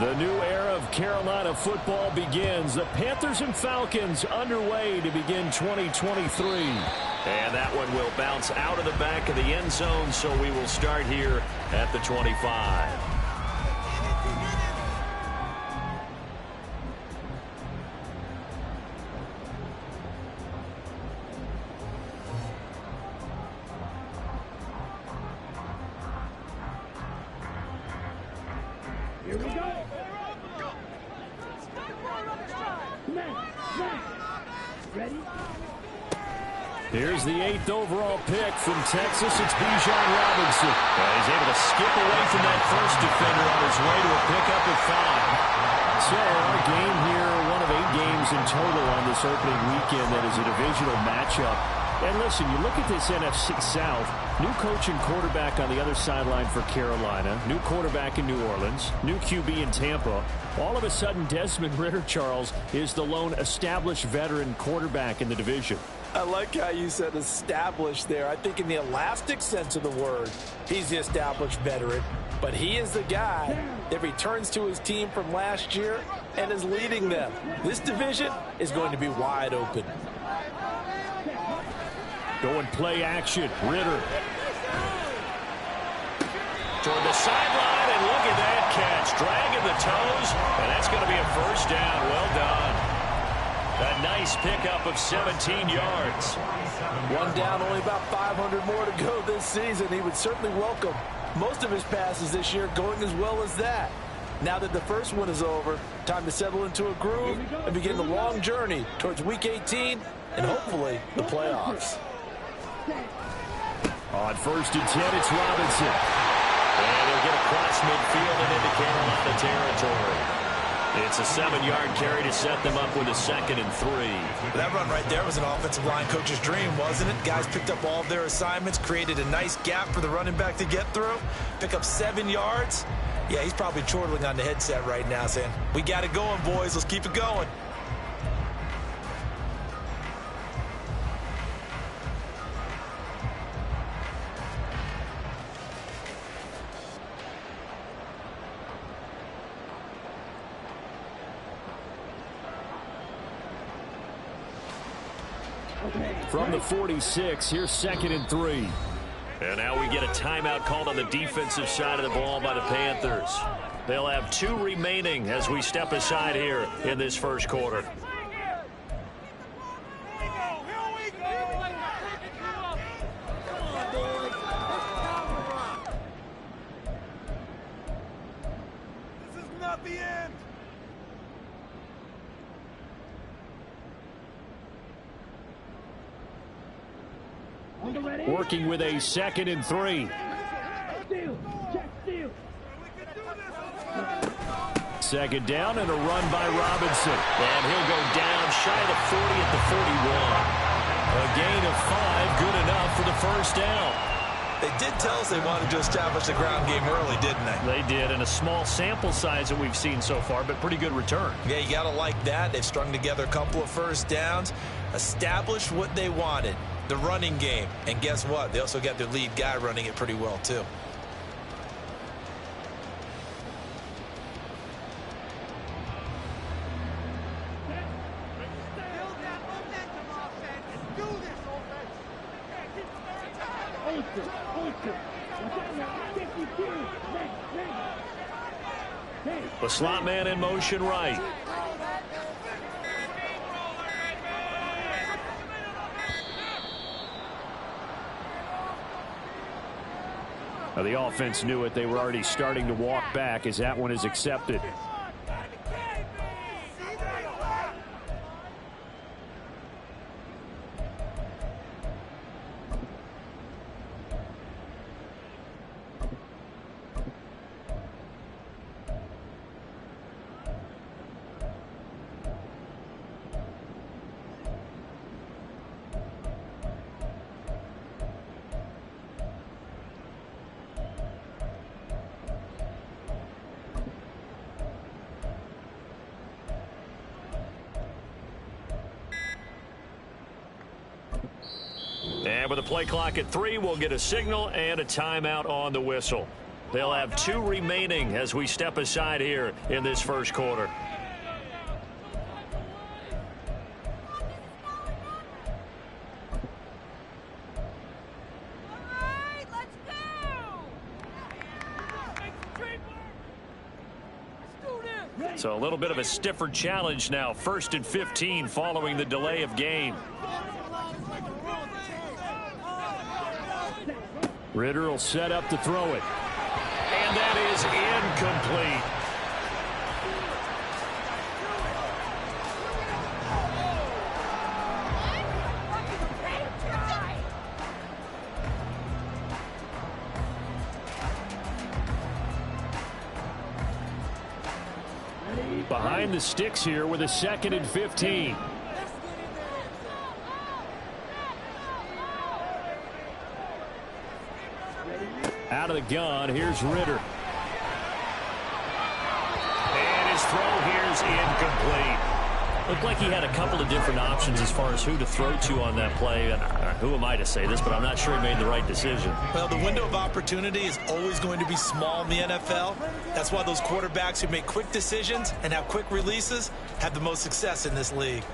The new era of Carolina football begins. The Panthers and Falcons underway to begin 2023. And that one will bounce out of the back of the end zone, so we will start here at the 25. Here we go. Ready? Here's the 8th overall pick from Texas. It's Bijan Robinson. He's able to skip away from that first defender on his way to a pickup of 5. So our game here, one of 8 games in total on this opening weekend that is a divisional matchup. And listen, you look at this NFC South, new coach and quarterback on the other sideline for Carolina, new quarterback in New Orleans, new QB in Tampa. All of a sudden, Desmond Ridder, Charles, is the lone established veteran quarterback in the division. I like how you said established there. I think in the elastic sense of the word, he's the established veteran. But he is the guy that returns to his team from last year and is leading them. This division is going to be wide open. Going play action. Ridder. Toward the sideline, and look at that catch. Dragging the toes, and that's going to be a first down. Well done. A nice pickup of 17 yards. One down, only about 500 more to go this season. He would certainly welcome most of his passes this year going as well as that. Now that the first one is over, time to settle into a groove and begin the long journey towards Week 18 and hopefully the playoffs. On 1st and 10, it's Robinson. And he'll get across midfield and into Carolina territory. It's a 7-yard carry to set them up with a 2nd and 3. That run right there was an offensive line coach's dream, wasn't it? Guys picked up all of their assignments, created a nice gap for the running back to get through, pick up 7 yards. Yeah, he's probably chortling on the headset right now saying, we got it going, boys. Let's keep it going. From the 46, here's 2nd and 3. And now we get a timeout called on the defensive side of the ball by the Panthers. They'll have 2 remaining as we step aside here in this first quarter. This is not the end. Working with a 2nd and 3. Second down and a run by Robinson. And he'll go down shy of the 40 at the 41. A gain of 5, good enough for the first down. They did tell us they wanted to establish the ground game early, didn't they? They did, and a small sample size that we've seen so far, but pretty good return. Yeah, you got to like that. They've strung together a couple of first downs, established what they wanted, the running game. And guess what? They also got their lead guy running it pretty well, too. The slot man in motion right. Now the offense knew it. They were already starting to walk back as that one is accepted. And with the play clock at 3, we'll get a signal and a timeout on the whistle. They'll have 2 remaining as we step aside here in this first quarter. So a little bit of a stiffer challenge now. 1st and 15 following the delay of game. Ritter will set up to throw it. And that is incomplete. Behind the sticks here with a 2nd and 15. Out of the gun, here's Ritter. And his throw here is incomplete. Looked like he had a couple of different options as far as who to throw to on that play. And who am I to say this, but I'm not sure he made the right decision. Well, the window of opportunity is always going to be small in the NFL. That's why those quarterbacks who make quick decisions and have quick releases have the most success in this league.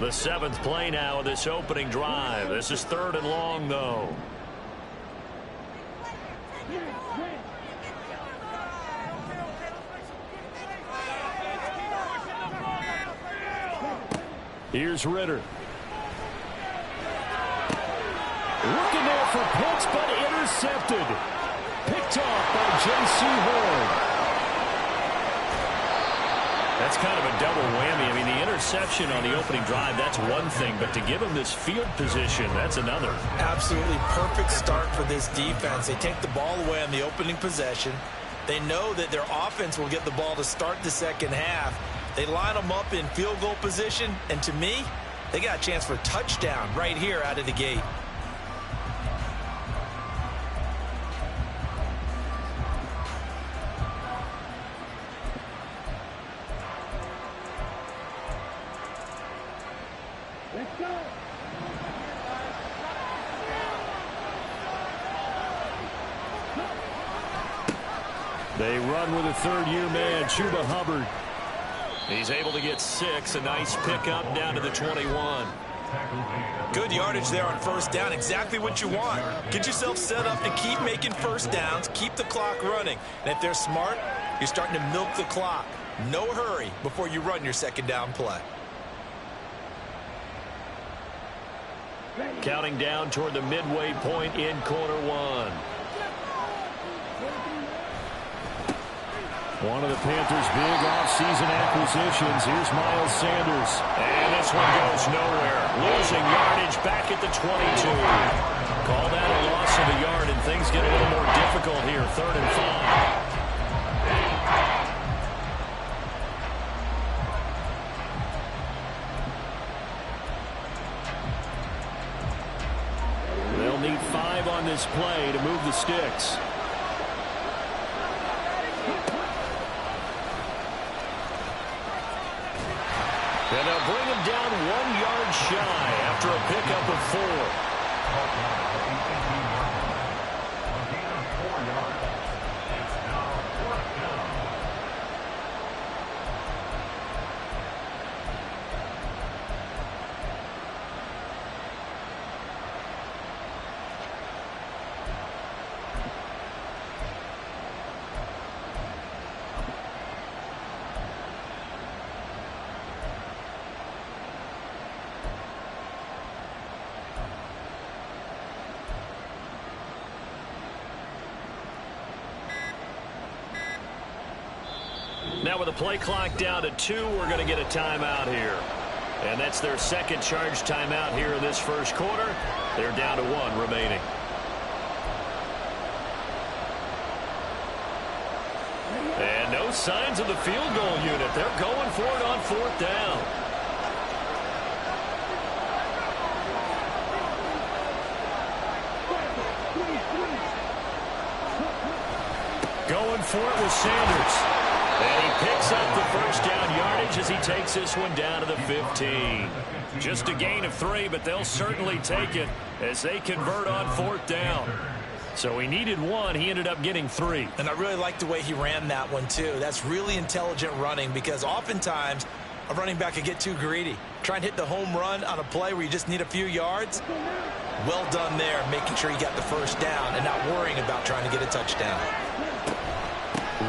The 7th play now of this opening drive. This is 3rd and long, though. Here's Ritter. Looking there for Pitts, but intercepted. Picked off by J.C. Horn. That's kind of a double whammy. I mean, the interception on the opening drive, that's one thing. But to give him this field position, that's another. Absolutely perfect start for this defense. They take the ball away on the opening possession. They know that their offense will get the ball to start the second half. They line them up in field goal position. And to me, they got a chance for a touchdown right here out of the gate. They run with a 3rd-year man, Chuba Hubbard. He's able to get 6. A nice pickup down to the 21. Good yardage there on 1st down. Exactly what you want. Get yourself set up to keep making 1st downs. Keep the clock running. And if they're smart, you're starting to milk the clock. No hurry before you run your 2nd down play. Counting down toward the midway point in quarter 1. One of the Panthers' big offseason acquisitions. Here's Miles Sanders. And this one goes nowhere. Losing yardage back at the 22. Call that a loss of a yard, and things get a little more difficult here. 3rd and 5. They'll need 5 on this play to move the sticks. And they'll bring him down 1 yard shy after a pickup of 4. Now with the play clock down to 2, we're going to get a timeout here. And that's their 2nd charge timeout here in this first quarter. They're down to 1 remaining. And no signs of the field goal unit. They're going for it on 4th down. Going for it with Sanders. And he picks up the first down yardage as he takes this one down to the 15. Just a gain of 3, but they'll certainly take it as they convert on 4th down. So he needed 1. He ended up getting 3. And I really like the way he ran that one, too. That's really intelligent running because oftentimes a running back can get too greedy. Try and hit the home run on a play where you just need a few yards. Well done there, making sure you got the first down and not worrying about trying to get a touchdown.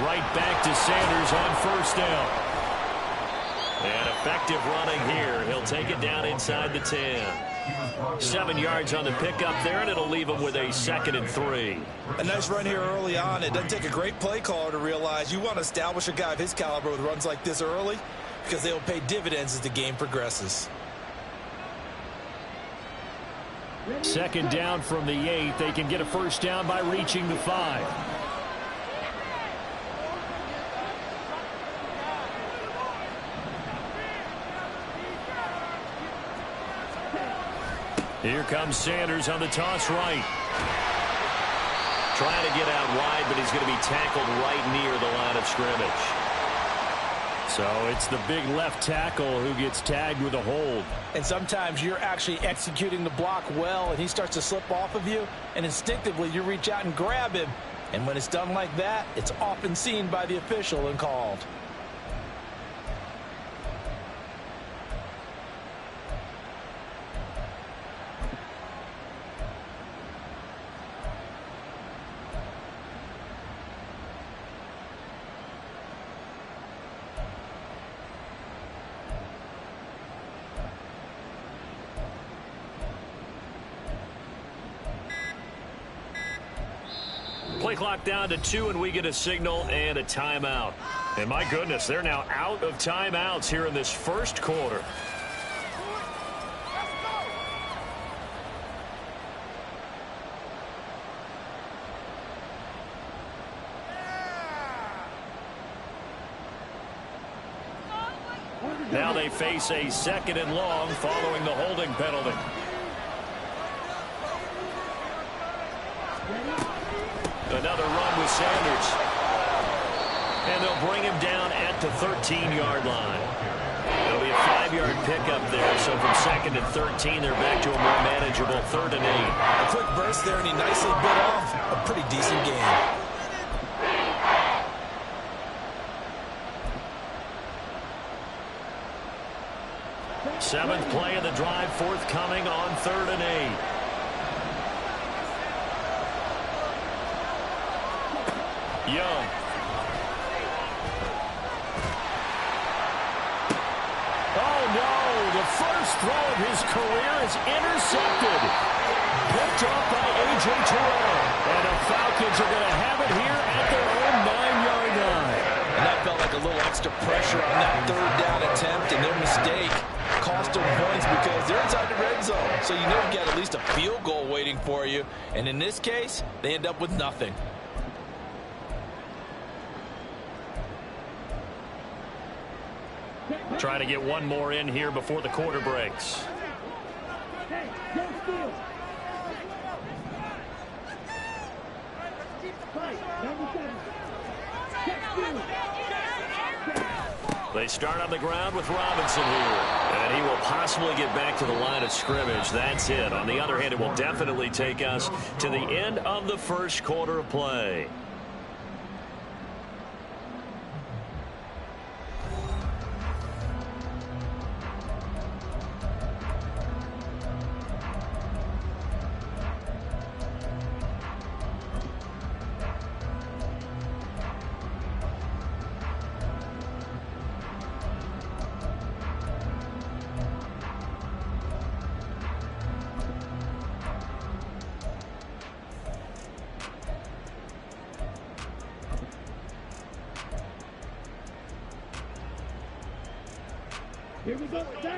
Right back to Sanders on 1st down. And effective running here. He'll take it down inside the 10. 7 yards on the pickup there, and it'll leave him with a 2nd and 3. A nice run here early on. It doesn't take a great play caller to realize you want to establish a guy of his caliber with runs like this early because they'll pay dividends as the game progresses. 2nd down from the 8. They can get a first down by reaching the 5. Here comes Sanders on the toss right. Trying to get out wide, but he's going to be tackled right near the line of scrimmage. So it's the big left tackle who gets tagged with a hold. And sometimes you're actually executing the block well, and he starts to slip off of you, and instinctively you reach out and grab him. And when it's done like that, it's often seen by the official and called. Play clock down to 2, and we get a signal and a timeout. And my goodness, they're now out of timeouts here in this first quarter. Now they face a 2nd and long following the holding penalty. Another run with Sanders. And they'll bring him down at the 13-yard line. It'll be a 5-yard pickup there, so from 2nd and 13, they're back to a more manageable 3rd and 8. A quick burst there, and he nicely bit off a pretty decent gain. Seventh play of the drive forthcoming on 3rd and 8. Young. Oh, no. The first throw of his career is intercepted. Picked off by A.J. Terrell. And the Falcons are going to have it here at their own 9-yard line. And that felt like a little extra pressure on that 3rd down attempt, and their mistake cost them points because they're inside the red zone. So you know you got at least a field goal waiting for you. And in this case, they end up with nothing. Trying to get one more in here before the quarter breaks. They start on the ground with Robinson here. And he will possibly get back to the line of scrimmage. That's it. On the other hand, it will definitely take us to the end of the first quarter of play.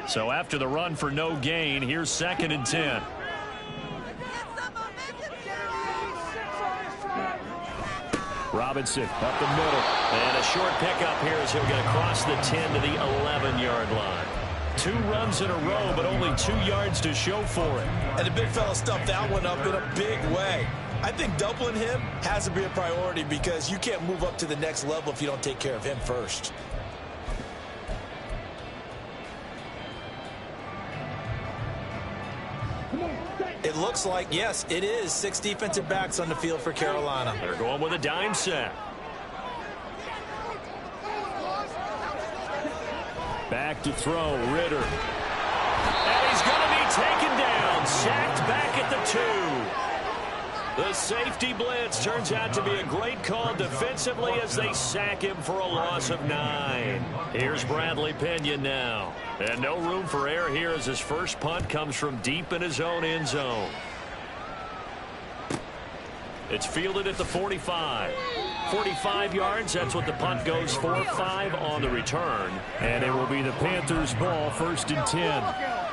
So after the run for no gain, here's 2nd and 10. Robinson up the middle. And a short pickup here as he'll get across the 10 to the 11-yard line. 2 runs in a row, but only 2 yards to show for it. And the big fella stuffed that one up in a big way. I think doubling him has to be a priority because you can't move up to the next level if you don't take care of him first. It looks like, yes, it is 6 defensive backs on the field for Carolina. They're going with a dime set. Back to throw, Ritter. And he's going to be taken down. Sacked back at the 2. The safety blitz turns out to be a great call defensively as they sack him for a loss of 9. Here's Bradley Pinion now. And no room for error here as his first punt comes from deep in his own end zone. It's fielded at the 45. 45 yards, that's what the punt goes for. 5 on the return. And it will be the Panthers' ball, 1st and 10.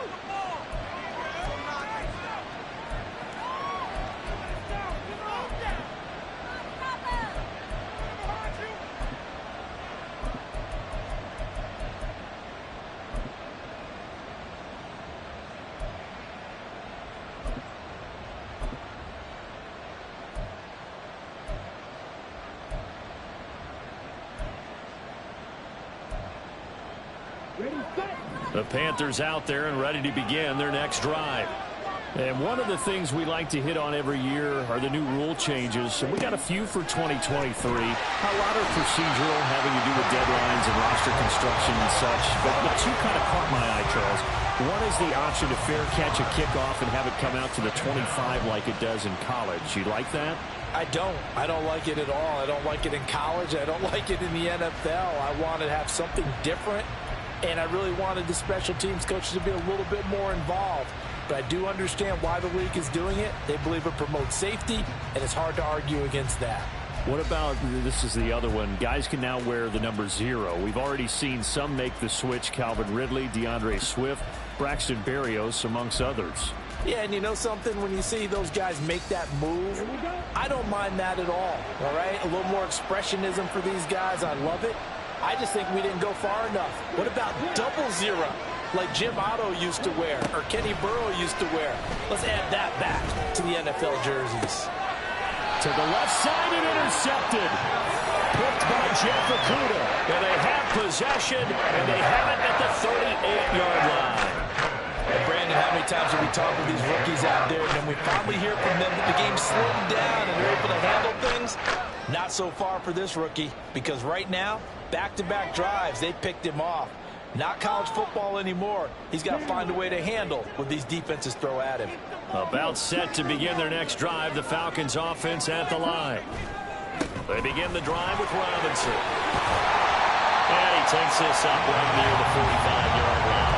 The Panthers out there and ready to begin their next drive. And one of the things we like to hit on every year are the new rule changes. And we got a few for 2023. A lot are procedural, having to do with deadlines and roster construction and such. But 2 kind of caught my eye, Charles. One is the option to fair catch a kickoff and have it come out to the 25 like it does in college. You like that? I don't. I don't like it at all. I don't like it in college. I don't like it in the NFL. I want to have something different. And I really wanted the special teams coaches to be a little bit more involved. But I do understand why the league is doing it. They believe it promotes safety, and it's hard to argue against that. What about, this is the other one, guys can now wear the number 0. We've already seen some make the switch, Calvin Ridley, DeAndre Swift, Braxton Berrios, amongst others. Yeah, and you know something? When you see those guys make that move, I don't mind that at all right? A little more expressionism for these guys. I love it. I just think we didn't go far enough. What about 00, like Jim Otto used to wear or Kenny Burrow used to wear? Let's add that back to the NFL jerseys. To the left side and intercepted. Picked by Jeff Okudah. And they have possession, and they have it at the 38-yard line. And Brandon, how many times have we talked with these rookies out there, and then we finally hear from them that the game slowed down and they're able to handle things? Not so far for this rookie, because right now, back-to-back drives, they picked him off. Not college football anymore. He's got to find a way to handle what these defenses throw at him. About set to begin their next drive, the Falcons offense at the line. They begin the drive with Robinson. And he takes this up right near the 45-yard line.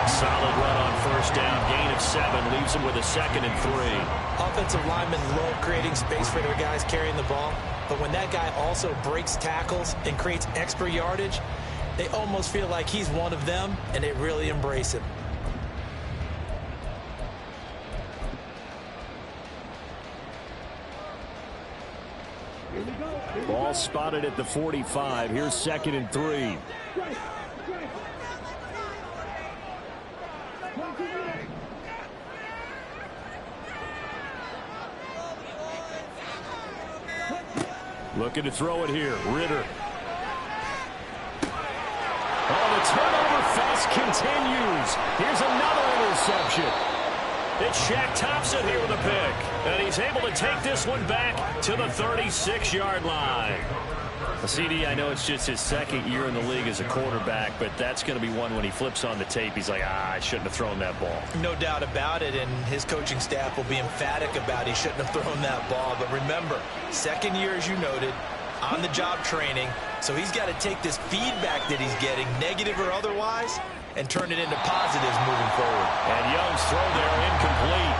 Solid run on 1st down, gain of 7, leaves them with a 2nd and 3. Offensive linemen love creating space for their guys carrying the ball, but when that guy also breaks tackles and creates extra yardage, they almost feel like he's one of them, and they really embrace him. Ball spotted at the 45. Here's 2nd and 3. Looking to throw it here. Ritter. Oh, the turnover fest continues. Here's another interception. It's Shaq Thompson here with a pick. And he's able to take this one back to the 36-yard line. CD, I know it's just his 2nd year in the league as a quarterback, but that's going to be one when he flips on the tape. He's like, I shouldn't have thrown that ball. No doubt about it, and his coaching staff will be emphatic about he shouldn't have thrown that ball. But remember, 2nd year, as you noted, on-the-job training, so he's got to take this feedback that he's getting, negative or otherwise, and turn it into positives moving forward. And Young's throw there incomplete.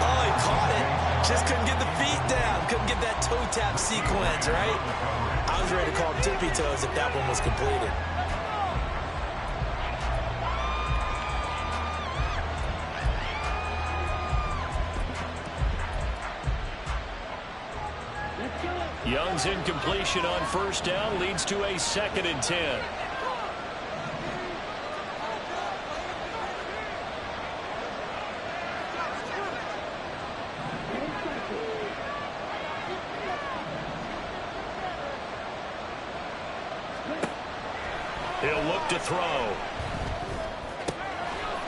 Oh, he caught it. Just couldn't get the feet down. Couldn't get that toe tap sequence, right? I was ready to call tippy toes if that one was completed. Young's incompletion on 1st down leads to a 2nd and 10. He'll look to throw.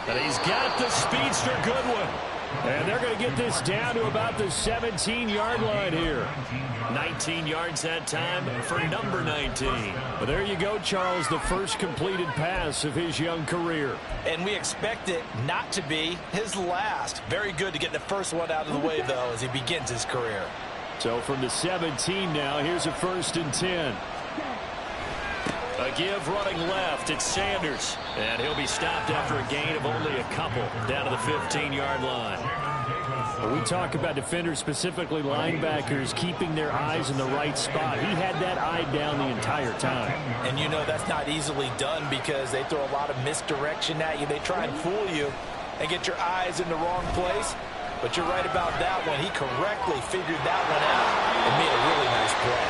And he's got the speedster Goodwin. And they're going to get this down to about the 17-yard line here. 19 yards that time for number 19. Well, there you go, Charles, the first completed pass of his young career. And we expect it not to be his last. Very good to get the first one out of the way, though, as he begins his career. So from the 17 now, here's a 1st and 10. A give running left. It's Sanders. And he'll be stopped after a gain of only a couple down to the 15-yard line. When we talk about defenders, specifically linebackers, keeping their eyes in the right spot. He had that eye down the entire time. And you know that's not easily done because they throw a lot of misdirection at you. They try and fool you and get your eyes in the wrong place. But you're right about that one. He correctly figured that one out and made a really nice play.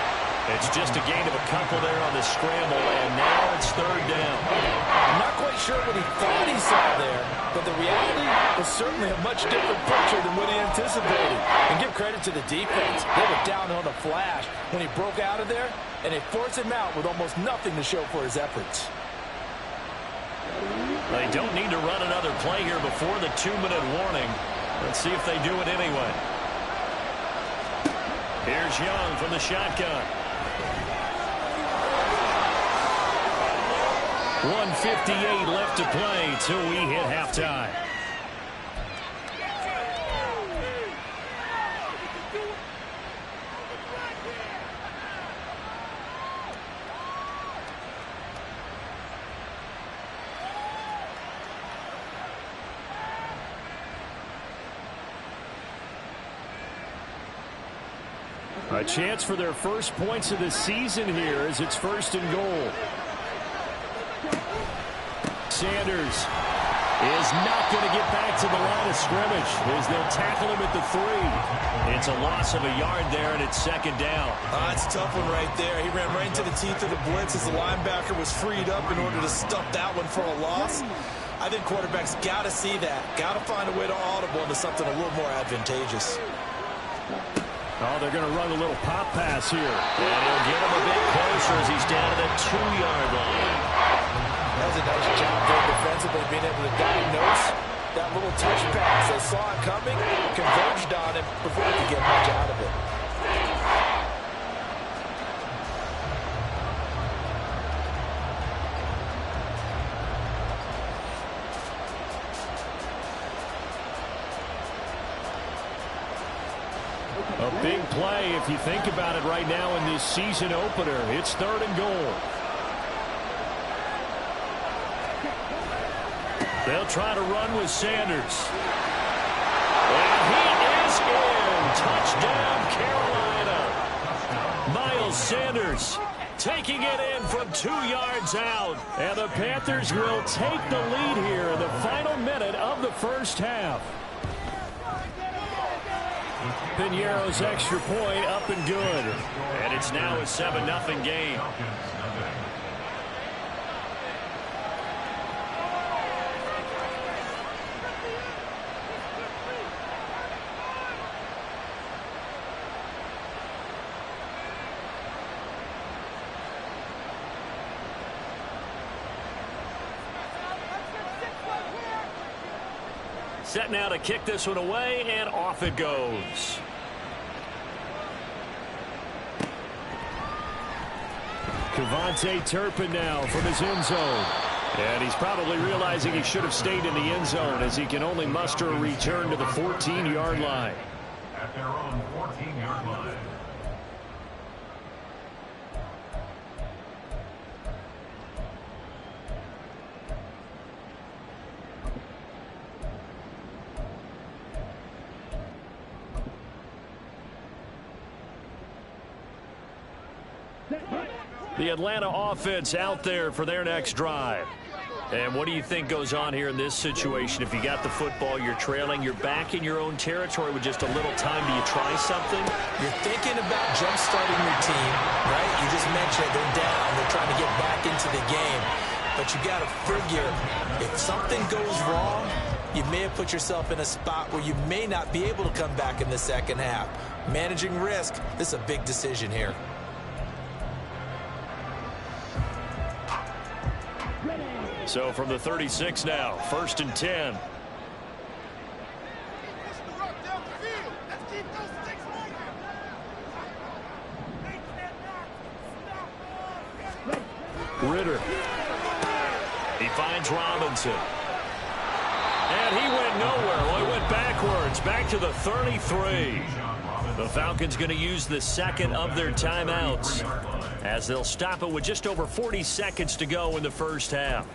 It's just a gain of a couple there on the scramble, and now it's 3rd down. I'm not quite sure what he thought he saw there, but the reality was certainly a much different picture than what he anticipated. And give credit to the defense. They were down on a flash when he broke out of there, and they forced him out with almost nothing to show for his efforts. They don't need to run another play here before the 2-minute warning. Let's see if they do it anyway. Here's Young from the shotgun. 1:58 left to play till we hit halftime. A chance for their first points of the season here as it's 1st and goal. Sanders is not going to get back to the line of scrimmage as they'll tackle him at the 3. It's a loss of a yard there, and it's 2nd down. It's a tough one right there. He ran right into the teeth of the blitz as the linebacker was freed up in order to stuff that one for a loss. I think quarterbacks got to see that. Got to find a way to audible into something a little more advantageous. Oh, they're going to run a little pop pass here. And he'll get him a bit closer as he's down to the 2-yard line. That was a nice job there defensively, being able to diagnose that little touch pass. They saw it coming, converged on him before he could get much out of it. A big play if you think about it right now in this season opener. It's 3rd and goal. They'll try to run with Sanders. And he is in. Touchdown, Carolina. Miles Sanders taking it in from 2 yards out. And the Panthers will take the lead here in the final minute of the first half. Piñeiro's extra point up and good. And it's now a 7-0 game. Set now to kick this one away, and off it goes. Kevontae Turpin now from his end zone. And he's probably realizing he should have stayed in the end zone as he can only muster a return to the 14-yard line. At their own 14-yard line. The Atlanta offense out there for their next drive. And what do you think goes on here in this situation? If you got the football, you're trailing, you're back in your own territory with just a little time. Do you try something? You're thinking about jump-starting your team, right? You just mentioned they're down. They're trying to get back into the game. But you got to figure, if something goes wrong, you may have put yourself in a spot where you may not be able to come back in the second half. Managing risk, this is a big decision here. So from the 36 now, 1st and 10. Ritter. He finds Robinson. And he went nowhere. Well, he went backwards, back to the 33. The Falcons going to use the second of their timeouts as they'll stop it with just over 40 seconds to go in the first half.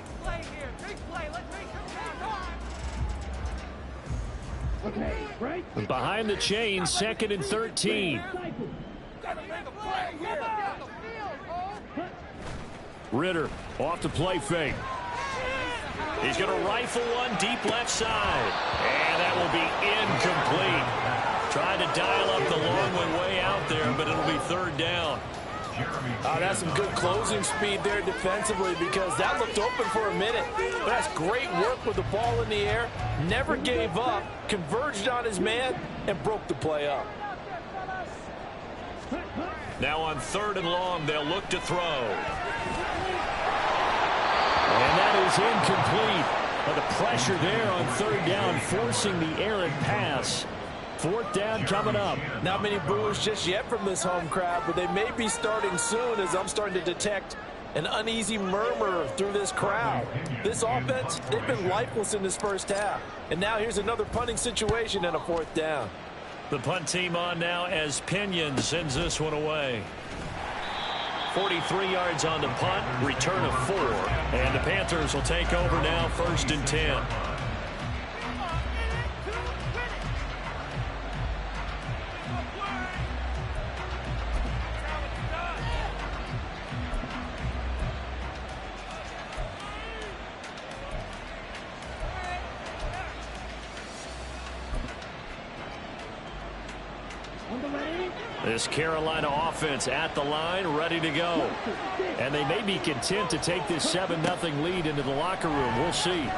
Behind the chain, 2nd and 13. Ritter off the play fake. He's going to rifle one deep left side. And that will be incomplete. Trying to dial up the long one way out there, but it'll be 3rd down. That's some good closing speed there defensively, because that looked open for a minute. But that's great work with the ball in the air. Never gave up, converged on his man, and broke the play up. Now on 3rd and long, they'll look to throw. And that is incomplete. But the pressure there on 3rd down, forcing the errant pass. 4th down coming up. Not many boos just yet from this home crowd, but they may be starting soon, as I'm starting to detect an uneasy murmur through this crowd. This offense, they've been lifeless in this first half. And now here's another punting situation and a 4th down. The punt team on now as Pinion sends this one away. 43 yards on the punt, return of 4. And the Panthers will take over now, 1st and 10. This Carolina offense at the line, ready to go. And they may be content to take this 7-0 lead into the locker room. We'll see. Meanwhile,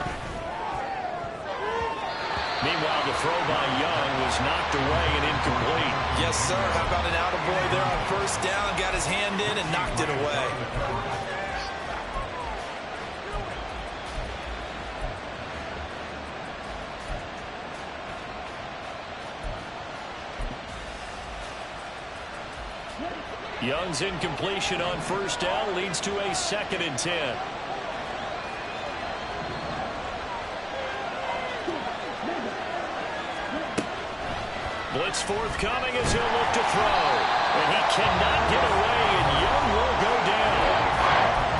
the throw by Young was knocked away and incomplete. Yes, sir. How about an attaboy there on 1st down? Got his hand in and knocked it away. Young's incompletion on 1st down leads to a 2nd and 10. Blitz forthcoming as he'll look to throw. And he cannot get away, and Young will go down.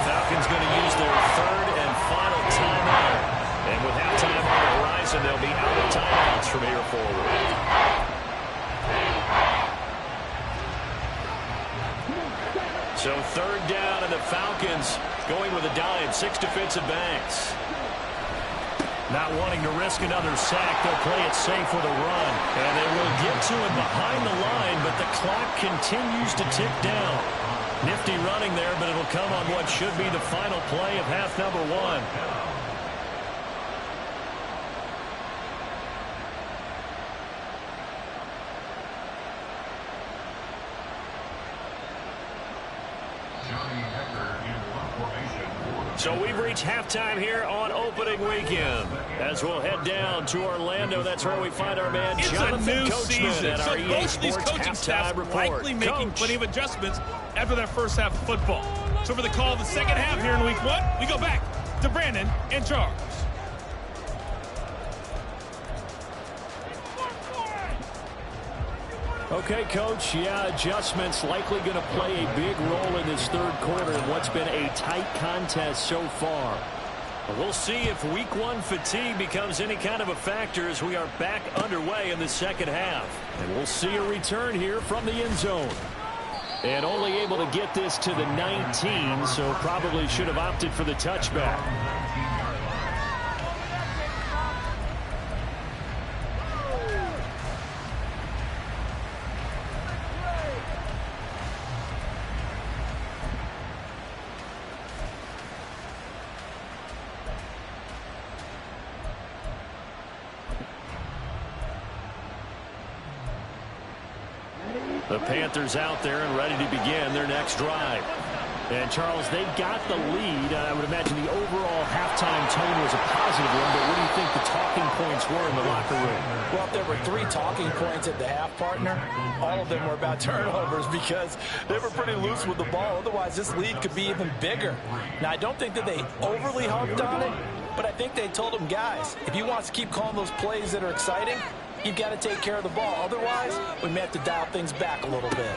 Falcons going to use their 3rd and final timeout. And with halftime on the horizon, they'll be out of timeouts from here forward. So 3rd down, and the Falcons going with a dime. 6 defensive backs. Not wanting to risk another sack, they'll play it safe with a run. And they will get to him behind the line, but the clock continues to tick down. Nifty running there, but it'll come on what should be the final play of half number 1. So we've reached halftime here on opening weekend. As we'll head down to Orlando, that's where we find our man Jonathan Coachman at our EA Sports halftime report. Likely making plenty of adjustments after that first half of football. So for the call of the second half here in week 1, we go back to Brandon and Charles. Okay, Coach. Yeah, adjustments likely going to play a big role in this 3rd quarter in what's been a tight contest so far. We'll see if week 1 fatigue becomes any kind of a factor as we are back underway in the second half. And we'll see a return here from the end zone. And only able to get this to the 19, so probably should have opted for the touchback. The Panthers out there and ready to begin their next drive. And, Charles, they got the lead. I would imagine the overall halftime tone was a positive one, but what do you think the talking points were in the locker room? Well, if there were 3 talking points at the half, partner, all of them were about turnovers because they were pretty loose with the ball. Otherwise, this lead could be even bigger. Now, I don't think that they overly harped on it, but I think they told them, guys, if you want to keep calling those plays that are exciting, you've got to take care of the ball. Otherwise, we may have to dial things back a little bit.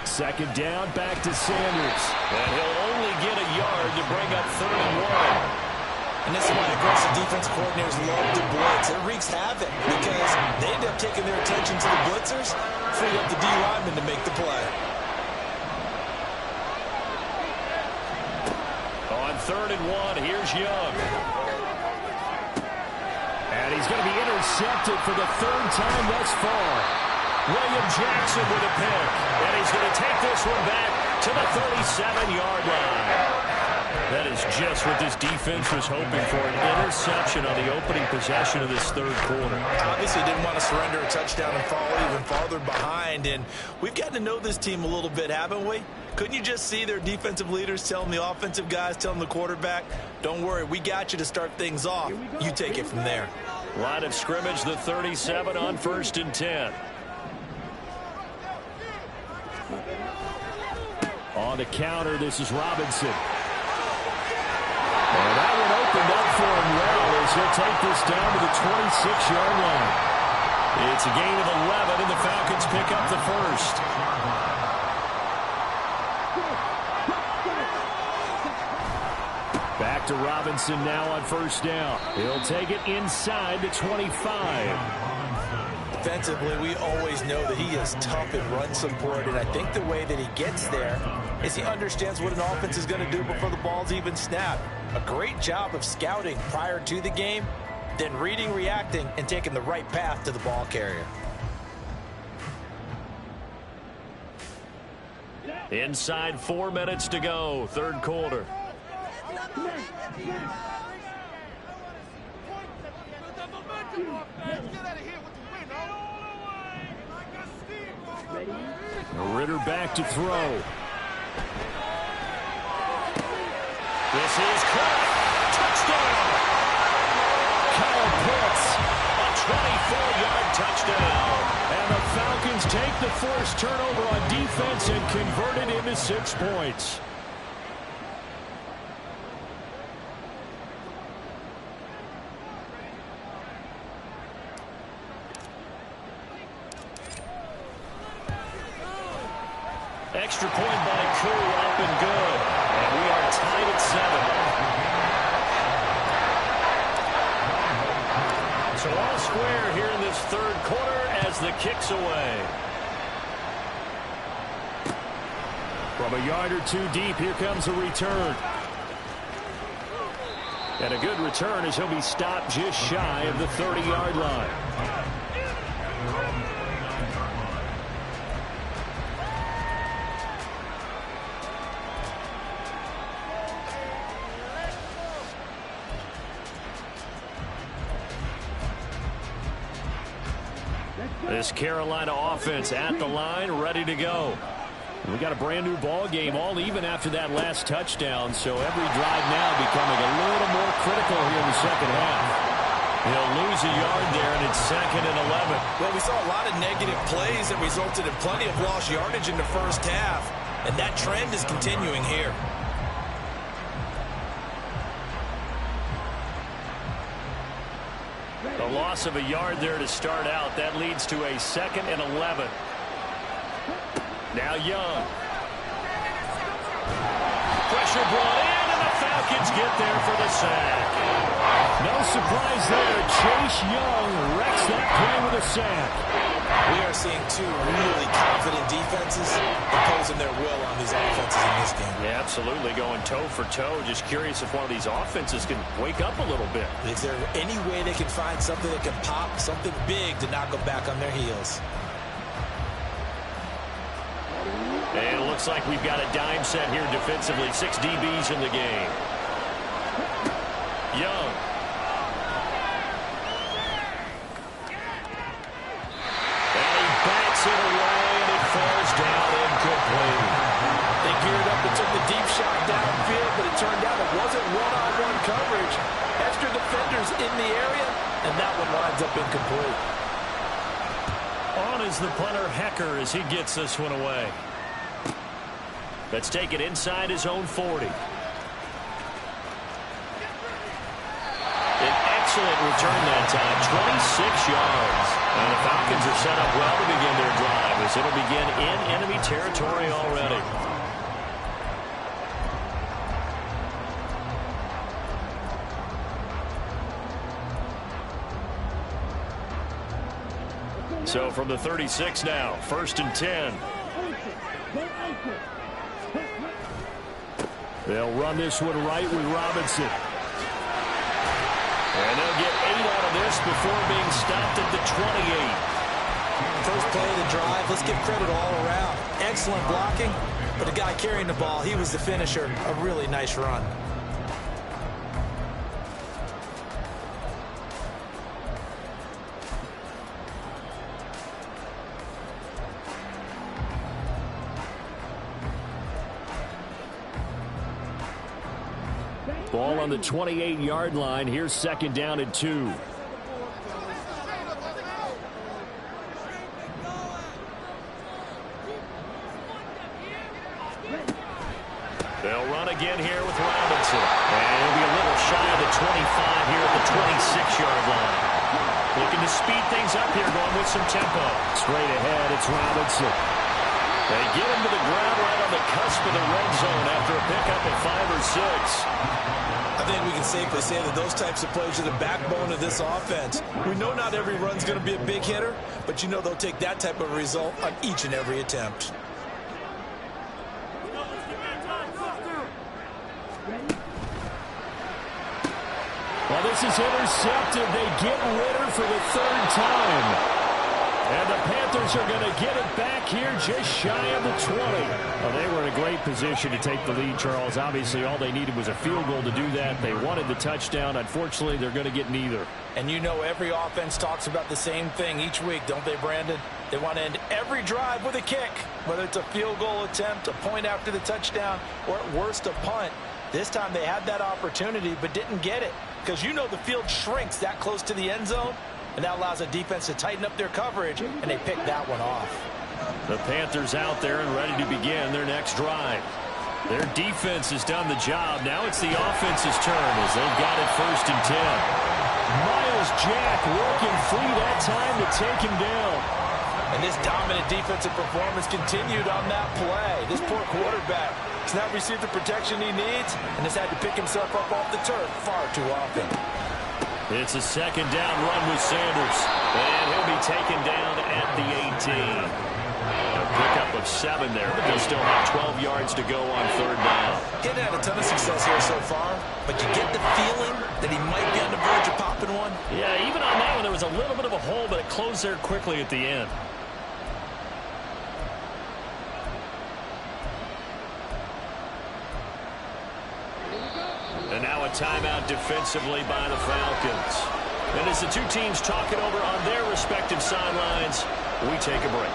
Second down, back to Sanders. And he'll only get a yard to bring up 3rd and 1. And this is why aggressive defense coordinators love to blitz. It wreaks havoc because they end up taking their attention to the blitzers, free up the D lineman to make the play. On 3rd and 1, here's Young. And he's going to be intercepted for the 3rd time thus far. William Jackson with a pick. And he's going to take this one back to the 37-yard line. That is just what this defense was hoping for, an interception on the opening possession of this 3rd quarter. Obviously didn't want to surrender a touchdown and fall even farther behind. And we've gotten to know this team a little bit, haven't we? Couldn't you just see their defensive leaders telling the offensive guys, telling the quarterback, don't worry, we got you to start things off. You take it from there. Line of scrimmage, the 37 on 1st and 10. On the counter, this is Robinson. And that one opened up for him well as he'll take this down to the 26-yard line. It's a gain of 11, and the Falcons pick up the 1st. Back to Robinson now on 1st down. He'll take it inside the 25. Defensively, we always know that he is tough in run support, and I think the way that he gets there is he understands what an offense is going to do before the ball's even snapped. A great job of scouting prior to the game, then reading, reacting, and taking the right path to the ball carrier. Inside 4 minutes to go, 3rd quarter. Ritter back to throw. This is caught. Touchdown. Kyle Pitts. A 24-yard touchdown. And the Falcons take the forced turnover on defense and convert it into 6 points. Extra point by Koo, up and good. And we are tied at 7. So all square here in this 3rd quarter as the kick's away. From a yard or 2 deep, here comes a return. And a good return as he'll be stopped just shy of the 30-yard line. This Carolina offense at the line, ready to go. We got a brand new ball game, all even after that last touchdown, so every drive now becoming a little more critical here in the second half. He'll lose a yard there, and it's 2nd and 11. Well, we saw a lot of negative plays that resulted in plenty of lost yardage in the first half, and that trend is continuing here. The loss of a yard there to start out. That leads to a 2nd and 11. Now Young. Pressure brought in, and the Falcons get there for the sack. No surprise there. Chase Young wrecks that play with a sack. We are seeing 2 really confident defenses imposing their will on these offenses in this game. Yeah, absolutely, going toe for toe. Just curious if one of these offenses can wake up a little bit. Is there any way they can find something that can pop, something big to knock them back on their heels? And it looks like we've got a dime set here defensively. 6 DBs in the game. Young. And he bats it away, and it falls down incomplete. They geared up and took the deep shot coverage. Extra defenders in the area, and that one lines up incomplete. On is the punter, Hecker, as he gets this one away. Let's take it inside his own 40. An excellent return that time, 26 yards. And the Falcons are set up well to begin their drive, as it'll begin in enemy territory already. So from the 36 now, 1st and 10. They'll run this one right with Robinson. And they'll get 8 out of this before being stopped at the 28. First play of the drive, let's give credit all around. Excellent blocking, but the guy carrying the ball, he was the finisher. A really nice run. Ball on the 28-yard line. Here's 2nd down and 2. They'll run again here with Robinson. And he'll be a little shy of the 25 here at the 26-yard line. Looking to speed things up here, going with some tempo. Straight ahead, it's Robinson. They get him to the ground right on the cusp of the red zone after a pickup of 5 or 6. I think we can safely say that those types of plays are the backbone of this offense. We know not every run's going to be a big hitter, but you know they'll take that type of result on each and every attempt. Well, this is intercepted. They get Ritter for the 3rd time. And the Panthers are going to get it back here just shy of the 20. Well, they were in a great position to take the lead, Charles. Obviously, all they needed was a field goal to do that. They wanted the touchdown. Unfortunately, they're going to get neither. And you know every offense talks about the same thing each week, don't they, Brandon? They want to end every drive with a kick, whether it's a field goal attempt, a point after the touchdown, or at worst a punt. This time they had that opportunity but didn't get it, because you know the field shrinks that close to the end zone. And that allows the defense to tighten up their coverage, and they pick that one off. The Panthers out there and ready to begin their next drive. Their defense has done the job. Now it's the offense's turn as they've got it 1st and 10. Miles Jack working free that time to take him down. And this dominant defensive performance continued on that play. This poor quarterback has not received the protection he needs and has had to pick himself up off the turf far too often. It's a 2nd down run with Sanders. And he'll be taken down at the 18. A pickup of 7 there, but they'll still have 12 yards to go on 3rd down. Getting had a ton of success here so far, but you get the feeling that he might be on the verge of popping one. Yeah, even on that one, there was a little bit of a hole, but it closed there quickly at the end. And now a timeout defensively by the Falcons. And as the two teams talk it over on their respective sidelines, we take a break.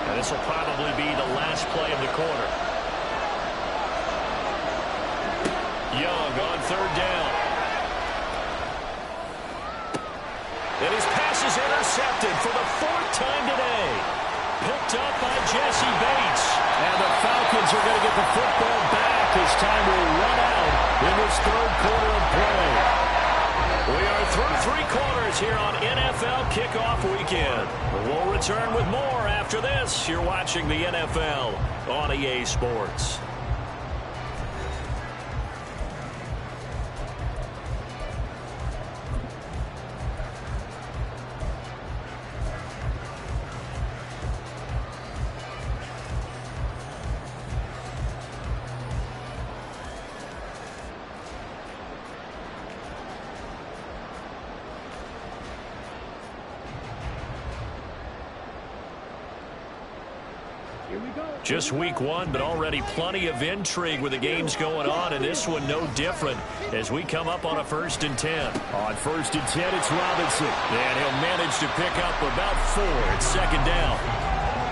And this will probably be the last play of the quarter. Young on 3rd down. And his pass is intercepted for the 4th time today. Picked up by Jesse Bates. And the Falcons are going to get the football back as time will run out in this 3rd quarter of play. We are through 3 quarters here on NFL Kickoff Weekend. We'll return with more after this. You're watching the NFL on EA Sports. Just week 1, but already plenty of intrigue with the games going on, and this one no different as we come up on a 1st and 10. On 1st and 10, it's Robinson. And he'll manage to pick up about 4 at 2nd down.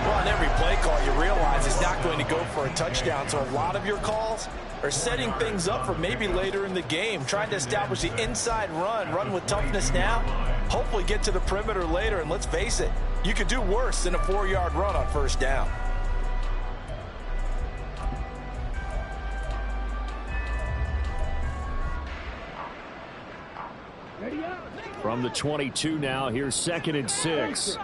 Well, on every play call, you realize he's not going to go for a touchdown, so a lot of your calls are setting things up for maybe later in the game, trying to establish the inside run with toughness now, hopefully get to the perimeter later, and let's face it, you could do worse than a 4-yard run on first down. From the 22 now, here's 2nd and 6.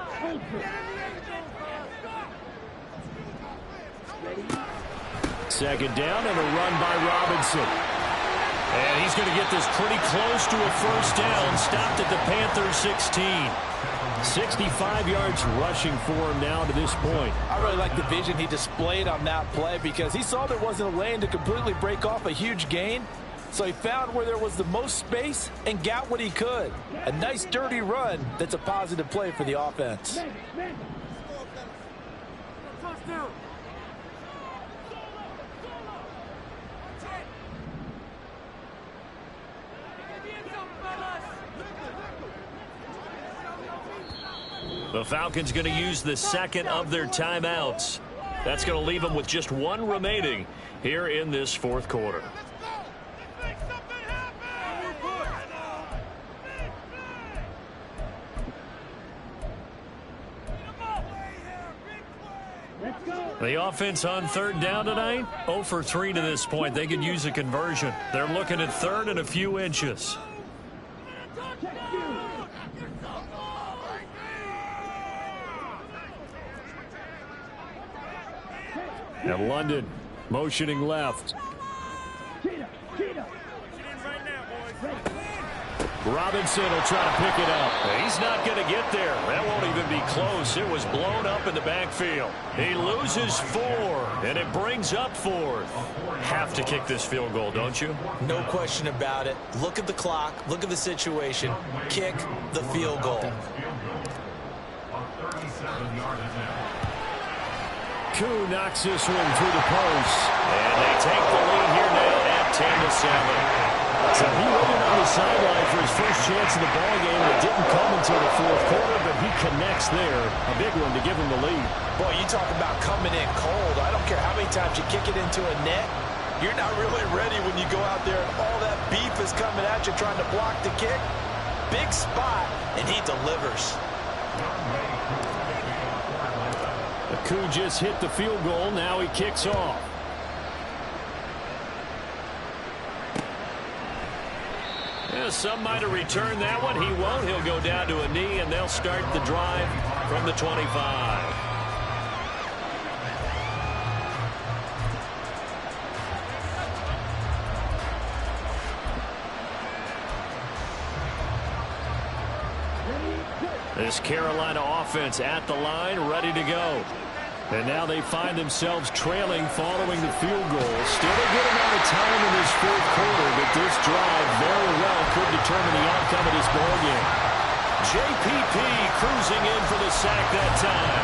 Second down and a run by Robinson. And he's going to get this pretty close to a first down. Stopped at the Panthers 16. 65 yards rushing for him now to this point. I really like the vision he displayed on that play because he saw there wasn't a lane to completely break off a huge gain. So he found where there was the most space and got what he could. A nice dirty run that's a positive play for the offense. The Falcons going to use the second of their timeouts. That's going to leave them with just one remaining here in this fourth quarter. The offense on third down tonight, 0 for 3 to this point. They could use a conversion. They're looking at third and a few inches. And London motioning left. Robinson will try to pick it up. He's not going to get there. That won't even be close. It was blown up in the backfield. He loses 4, and it brings up 4th. Have to kick this field goal, don't you? No question about it. Look at the clock. Look at the situation. Kick the field goal. Koo knocks this one through the post. And they take the lead here now at 10-7. So he waited on the sideline for his first chance in the ballgame. It didn't come until the fourth quarter, but he connects there. A big one to give him the lead. Boy, you talk about coming in cold. I don't care how many times you kick it into a net. You're not really ready when you go out there and all that beef is coming at you trying to block the kick. Big spot, and he delivers. Koo just hit the field goal. Now he kicks off. Yeah, some might have returned that one. He won't. He'll go down to a knee, and they'll start the drive from the 25. This Carolina offense at the line, ready to go. And now they find themselves trailing following the field goal. Still a good amount of time in this fourth quarter, but this drive very well could determine the outcome of this ballgame. JPP cruising in for the sack that time.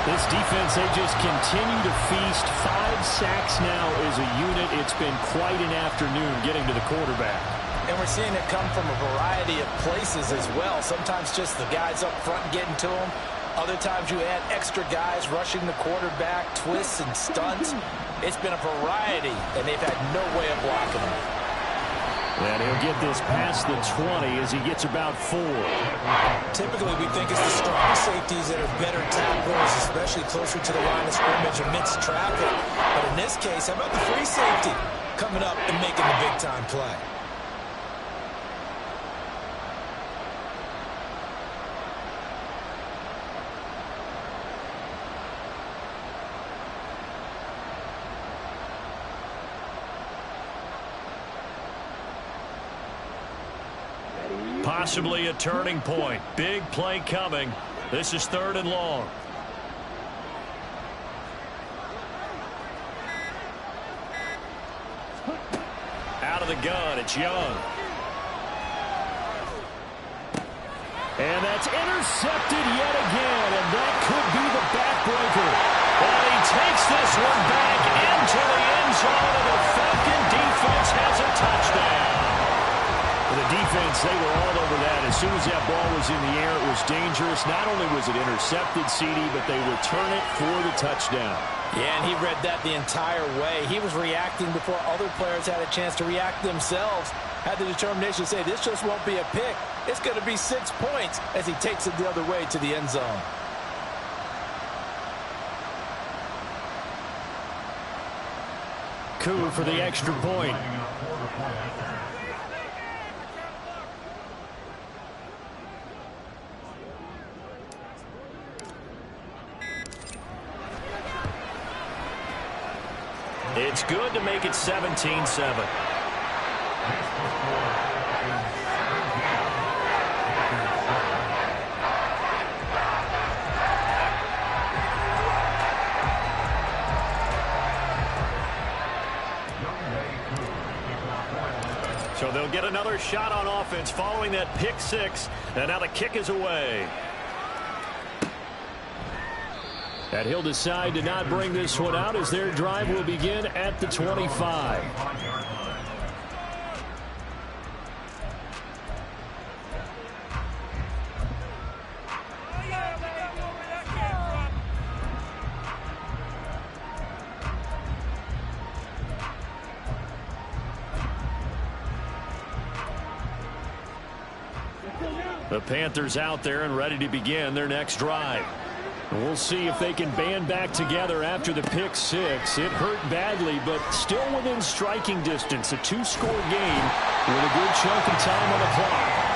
This defense, they just continue to feast. 5 sacks now as a unit. It's been quite an afternoon getting to the quarterback. And we're seeing it come from a variety of places as well. Sometimes just the guys up front getting to him. Other times you add extra guys rushing the quarterback, twists and stunts. It's been a variety, and they've had no way of blocking him. And he'll get this past the 20 as he gets about 4. Typically, we think it's the strong safeties that are better tacklers, especially closer to the line of scrimmage amidst traffic. But in this case, how about the free safety coming up and making the big-time play? Possibly a turning point. Big play coming. This is 3rd and long. Out of the gun, it's Young. And that's intercepted yet again, and that could be the backbreaker. And he takes this one back into the end zone, and the Falcon defense has a touchdown. The defense defense, they were all over that. As soon as that ball was in the air, it was dangerous. Not only was it intercepted, CD, but they return it for the touchdown. Yeah, and he read that the entire way. He was reacting before other players had a chance to react themselves. Had the determination to say, this just won't be a pick. It's going to be 6 points as he takes it the other way to the end zone. Coup for the extra point. It's good to make it 17-7. So they'll get another shot on offense following that pick 6. And now the kick is away. And he'll decide to not bring this one out as their drive will begin at the 25. The Panthers out there and ready to begin their next drive. We'll see if they can band back together after the pick 6. It hurt badly, but still within striking distance. A 2-score game with a good chunk of time on the clock.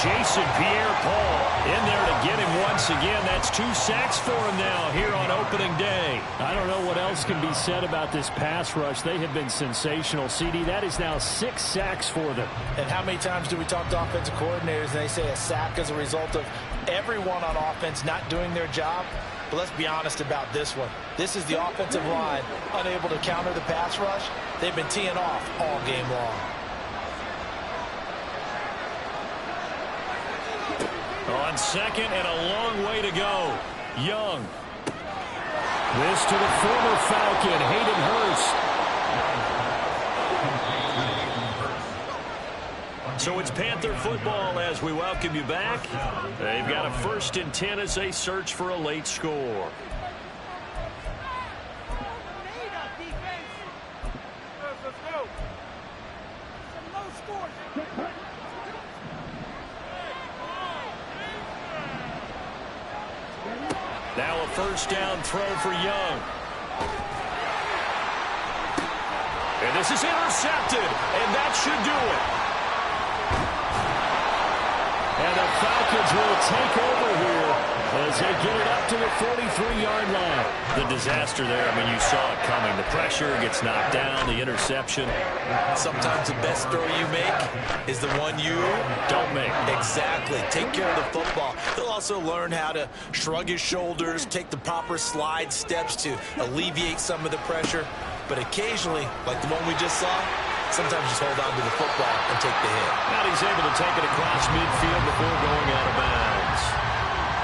Jason Pierre-Paul in there to get him once again. That's 2 sacks for him now here on opening day. I don't know what else can be said about this pass rush. They have been sensational, CD. That is now 6 sacks for them. And how many times do we talk to offensive coordinators and they say a sack as a result of everyone on offense not doing their job? But let's be honest about this one. This is the offensive line unable to counter the pass rush. They've been teeing off all game long. On second and a long way to go. Young. This to the former Falcon, Hayden Hurst. So it's Panther football as we welcome you back. They've got a 1st and 10 as they search for a late score. Now a 1st down throw for Young. And this is intercepted, and that should do it. And the Falcons will take over here as they get it up to the 43-yard line. The disaster there, I mean, you saw it coming. The pressure gets knocked down, the interception. Sometimes the best throw you make is the one you don't make. Exactly. Take care of the football. He'll also learn how to shrug his shoulders, take the proper slide steps to alleviate some of the pressure. But occasionally, like the one we just saw, sometimes just hold on to the football and take the hit. And he's able to take it across midfield before going out of bounds.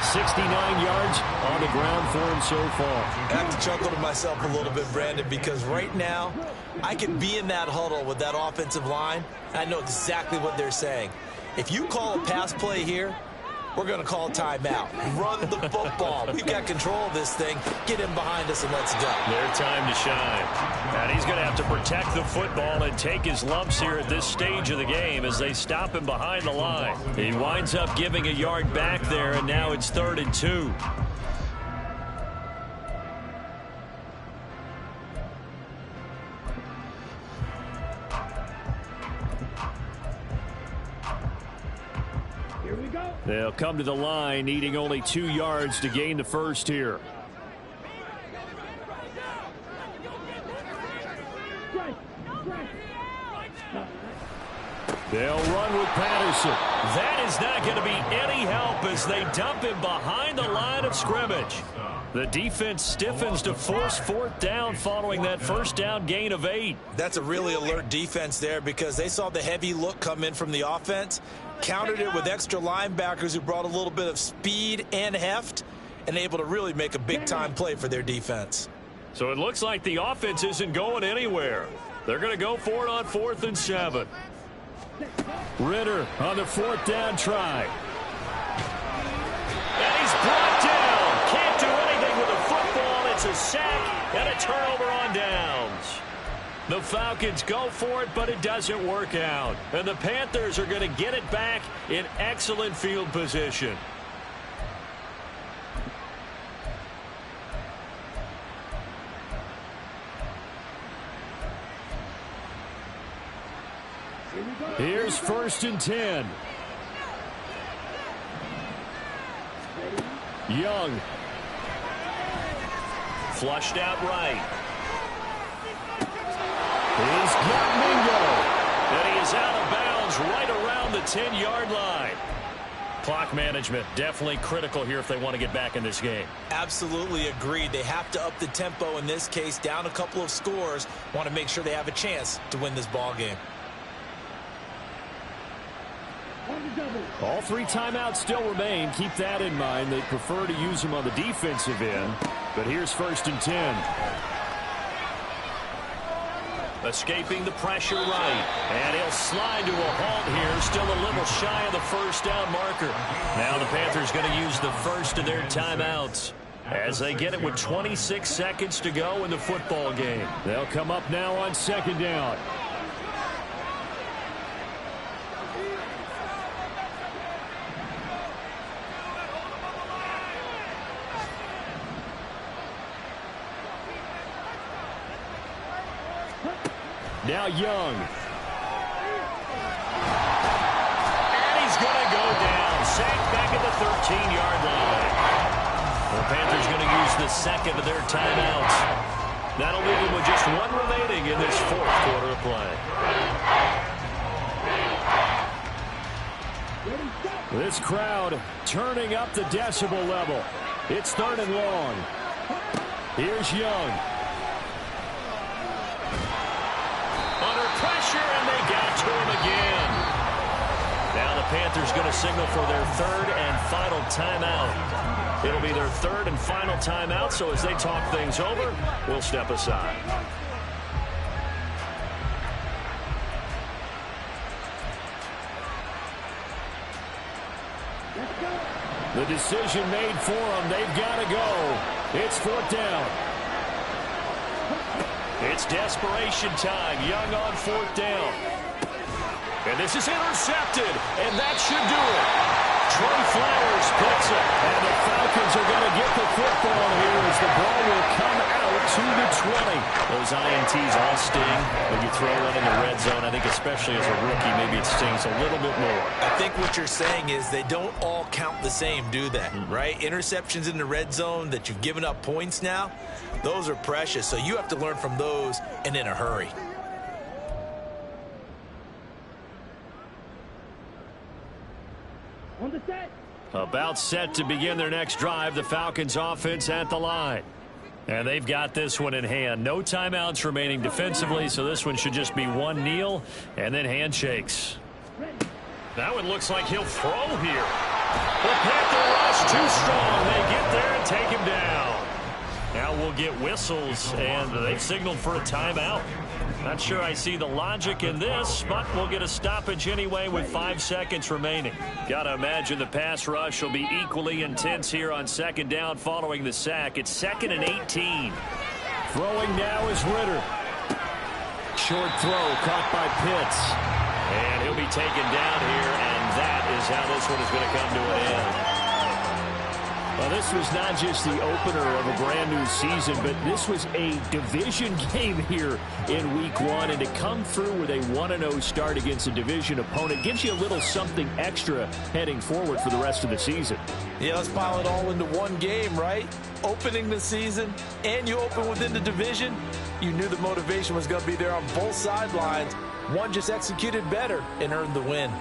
69 yards on the ground for him so far. I have to chuckle to myself a little bit, Brandon, because right now I could be in that huddle with that offensive line. I know exactly what they're saying. If you call a pass play here, we're going to call a timeout. Run the football. We've got control of this thing. Get him behind us and let's go. Their time to shine. And he's going to have to protect the football and take his lumps here at this stage of the game as they stop him behind the line. He winds up giving a yard back there, and now it's 3rd and 2. They'll come to the line, needing only 2 yards to gain the 1st here. They'll run with Patterson. That is not going to be any help as they dump him behind the line of scrimmage. The defense stiffens to force 4th down following that 1st down gain of 8. That's a really alert defense there because they saw the heavy look come in from the offense, countered it with extra linebackers who brought a little bit of speed and heft, and able to really make a big-time play for their defense. So it looks like the offense isn't going anywhere. They're going to go for it on 4th and 7. Ritter on the 4th down try. And he's brought down. Can't do anything with a football. It's a sack and a turnover on downs. The Falcons go for it, but it doesn't work out. And the Panthers are going to get it back in excellent field position. Here's 1st and 10. Young. Flushed out right. He's got Mingo. And he is out of bounds right around the 10-yard line. Clock management definitely critical here if they want to get back in this game. Absolutely agreed. They have to up the tempo in this case, down a couple of scores. Want to make sure they have a chance to win this ball game. All 3 timeouts still remain. Keep that in mind. They prefer to use them on the defensive end. But here's 1st and 10. Escaping the pressure right. And he'll slide to a halt here. Still a little shy of the 1st down marker. Now the Panthers going to use the first of their timeouts as they get it with 26 seconds to go in the football game. They'll come up now on 2nd down. Now Young. And he's going to go down. Sacked back at the 13-yard line. The Panthers going to use the second of their timeouts. That'll leave them with just 1 remaining in this 4th quarter of play. This crowd turning up the decibel level. It's 3rd and long. Here's Young. Pressure, and they got to him again. Now the Panthers going to signal for their 3rd and final timeout. It'll be their 3rd and final timeout, so as they talk things over, we'll step aside. The decision made for them. They've got to go. It's 4th down. It's desperation time. Young on 4th down. And this is intercepted. And that should do it. Trey Flowers picks it. And the Falcons are going to get the football here as the ball will come out to the 20. Those INTs all sting when you throw one in the red zone. I think especially as a rookie, maybe it stings a little bit more. I think what you're saying is they don't all count the same, do they? Right? Interceptions in the red zone that you've given up points now, those are precious. So you have to learn from those and in a hurry. About set to begin their next drive. The Falcons offense at the line. And they've got this one in hand. No timeouts remaining defensively, so this one should just be one kneel and then handshakes. That one looks like he'll throw here. The Panther rush too strong. They get there and take him down. Now we'll get whistles, and they've signaled for a timeout. Not sure I see the logic in this, but we'll get a stoppage anyway with 5 seconds remaining. Got to imagine the pass rush will be equally intense here on 2nd down following the sack. It's 2nd and 18. Throwing now is Ritter. Short throw caught by Pitts. And he'll be taken down here, and that is how this one is going to come to an end. Well, this was not just the opener of a brand new season, but this was a division game here in week 1. And to come through with a 1-0 start against a division opponent gives you a little something extra heading forward for the rest of the season. Yeah, let's pile it all into one game, right? Opening the season, and you open within the division. You knew the motivation was going to be there on both sidelines. One just executed better and earned the win.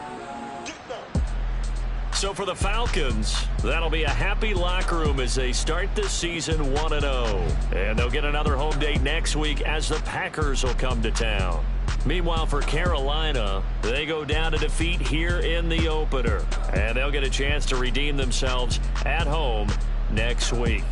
So for the Falcons, that'll be a happy locker room as they start this season 1-0. And they'll get another home date next week as the Packers will come to town. Meanwhile, for Carolina, they go down to defeat here in the opener. And they'll get a chance to redeem themselves at home next week.